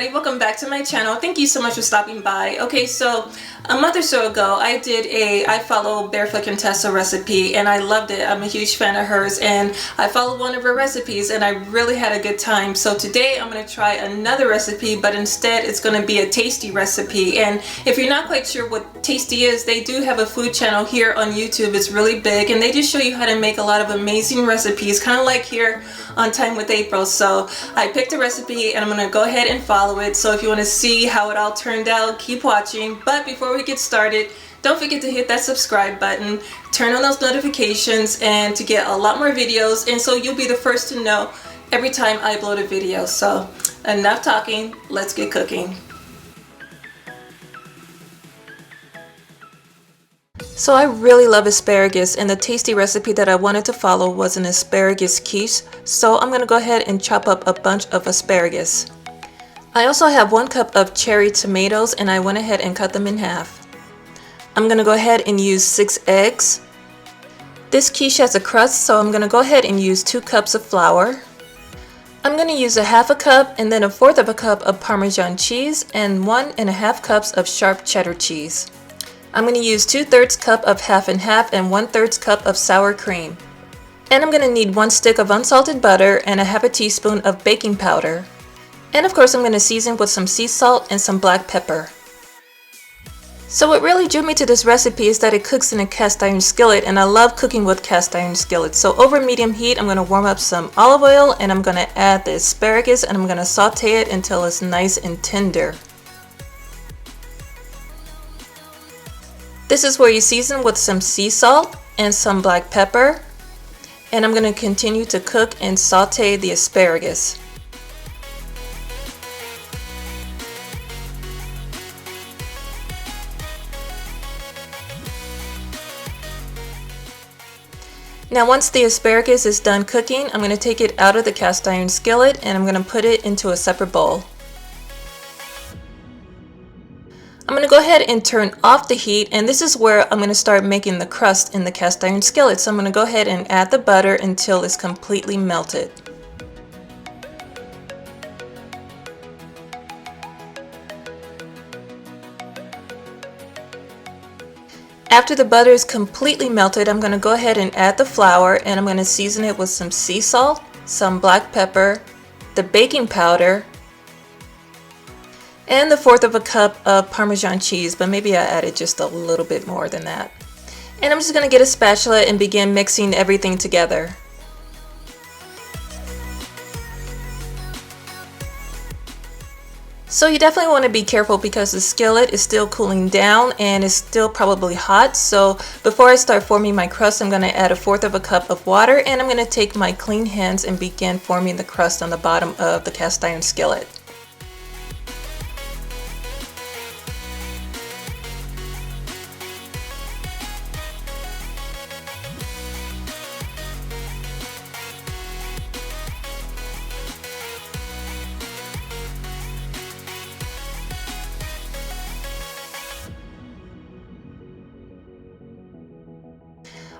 everybody, welcome back to my channel. Thank you so much for stopping by. Okay, so a month or so ago I follow Barefoot Contessa recipe and I loved it. I'm a huge fan of hers and I followed one of her recipes and I really had a good time. So today I'm going to try another recipe, but instead it's going to be a tasty recipe. And if you're not quite sure what tasty is, they do have a food channel here on YouTube. It's really big and they just show you how to make a lot of amazing recipes, kind of like here on Time with April. So I picked a recipe and I'm going to go ahead and follow it. So if you want to see how it all turned out, keep watching. But before we get started, don't forget to hit that subscribe button, turn on those notifications, and to get a lot more videos, and so you'll be the first to know every time I upload a video. So enough talking, let's get cooking. So I really love asparagus, and the tasty recipe that I wanted to follow was an asparagus quiche. So I'm going to go ahead and chop up a bunch of asparagus. I also have 1 cup of cherry tomatoes and I went ahead and cut them in half. I'm going to go ahead and use 6 eggs. This quiche has a crust, so I'm going to go ahead and use 2 cups of flour. I'm going to use a 1/2 cup and then 1/4 cup of Parmesan cheese and 1 1/2 cups of sharp cheddar cheese. I'm going to use 2/3 cup of half and half and 1/3 cup of sour cream. And I'm going to need 1 stick of unsalted butter and a 1/2 teaspoon of baking powder. And of course I'm going to season with some sea salt and some black pepper. So what really drew me to this recipe is that it cooks in a cast iron skillet, and I love cooking with cast iron skillets. So over medium heat I'm going to warm up some olive oil and I'm going to add the asparagus and I'm going to saute it until it's nice and tender. This is where you season with some sea salt and some black pepper, and I'm going to continue to cook and saute the asparagus. Now once the asparagus is done cooking, I'm going to take it out of the cast iron skillet and I'm going to put it into a separate bowl. I'm going to go ahead and turn off the heat, and this is where I'm going to start making the crust in the cast iron skillet. So I'm going to go ahead and add the butter until it's completely melted. After the butter is completely melted, I'm going to go ahead and add the flour and I'm going to season it with some sea salt, some black pepper, the baking powder, and the 1/4 cup of Parmesan cheese, but maybe I added just a little bit more than that. And I'm just going to get a spatula and begin mixing everything together. So you definitely want to be careful because the skillet is still cooling down and it's still probably hot. So before I start forming my crust, I'm going to add a 1/4 cup of water and I'm going to take my clean hands and begin forming the crust on the bottom of the cast iron skillet.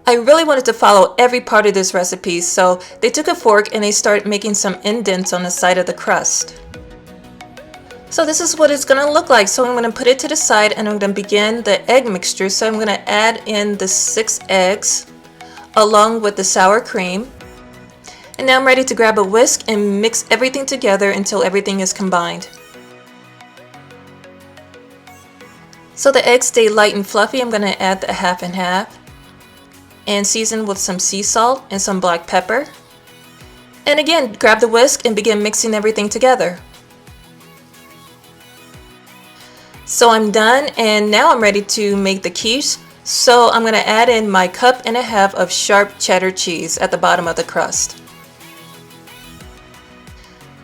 I really wanted to follow every part of this recipe, so they took a fork and they started making some indents on the side of the crust. So this is what it's going to look like. So I'm going to put it to the side and I'm going to begin the egg mixture. So I'm going to add in the 6 eggs along with the sour cream. And now I'm ready to grab a whisk and mix everything together until everything is combined. So the eggs stay light and fluffy. I'm going to add the half and half and season with some sea salt and some black pepper. And again, grab the whisk and begin mixing everything together. So I'm done, and now I'm ready to make the quiche. So I'm going to add in my 1.5 cups of sharp cheddar cheese at the bottom of the crust.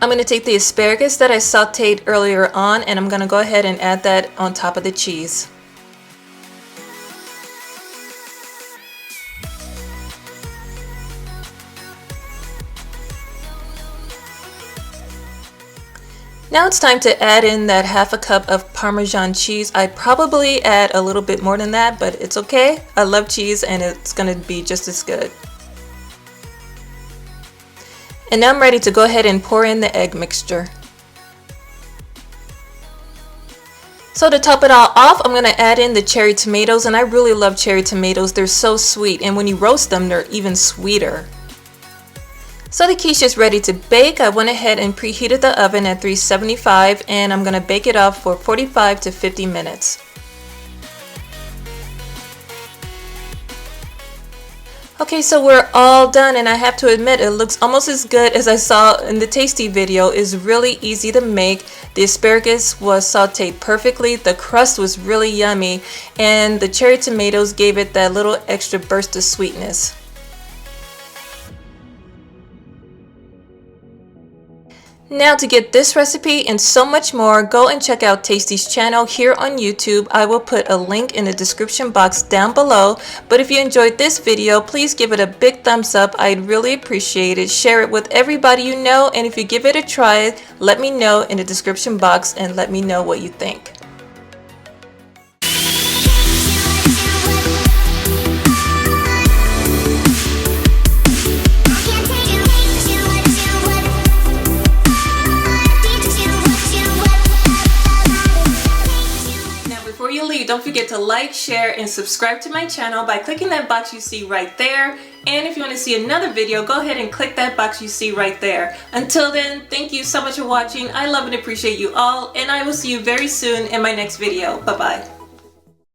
I'm going to take the asparagus that I sauteed earlier on and I'm going to go ahead and add that on top of the cheese. Now it's time to add in that 1/2 cup of Parmesan cheese. I probably add a little bit more than that, but it's okay. I love cheese and it's going to be just as good. And now I'm ready to go ahead and pour in the egg mixture. So to top it all off, I'm going to add in the cherry tomatoes, and I really love cherry tomatoes. They're so sweet, and when you roast them, they're even sweeter. So the quiche is ready to bake. I went ahead and preheated the oven at 375, and I'm going to bake it off for 45 to 50 minutes. Okay, so we're all done, and I have to admit it looks almost as good as I saw in the tasty video. It's really easy to make. The asparagus was sauteed perfectly, the crust was really yummy, and the cherry tomatoes gave it that little extra burst of sweetness. Now to get this recipe and so much more, go and check out Tasty's channel here on YouTube. I will put a link in the description box down below. But if you enjoyed this video, please give it a big thumbs up. I'd really appreciate it. Share it with everybody you know, and if you give it a try, let me know in the description box and let me know what you think. Don't forget to like, share, and subscribe to my channel by clicking that box you see right there. And if you want to see another video, go ahead and click that box you see right there. Until then, thank you so much for watching. I love and appreciate you all, and I will see you very soon in my next video. Bye-bye.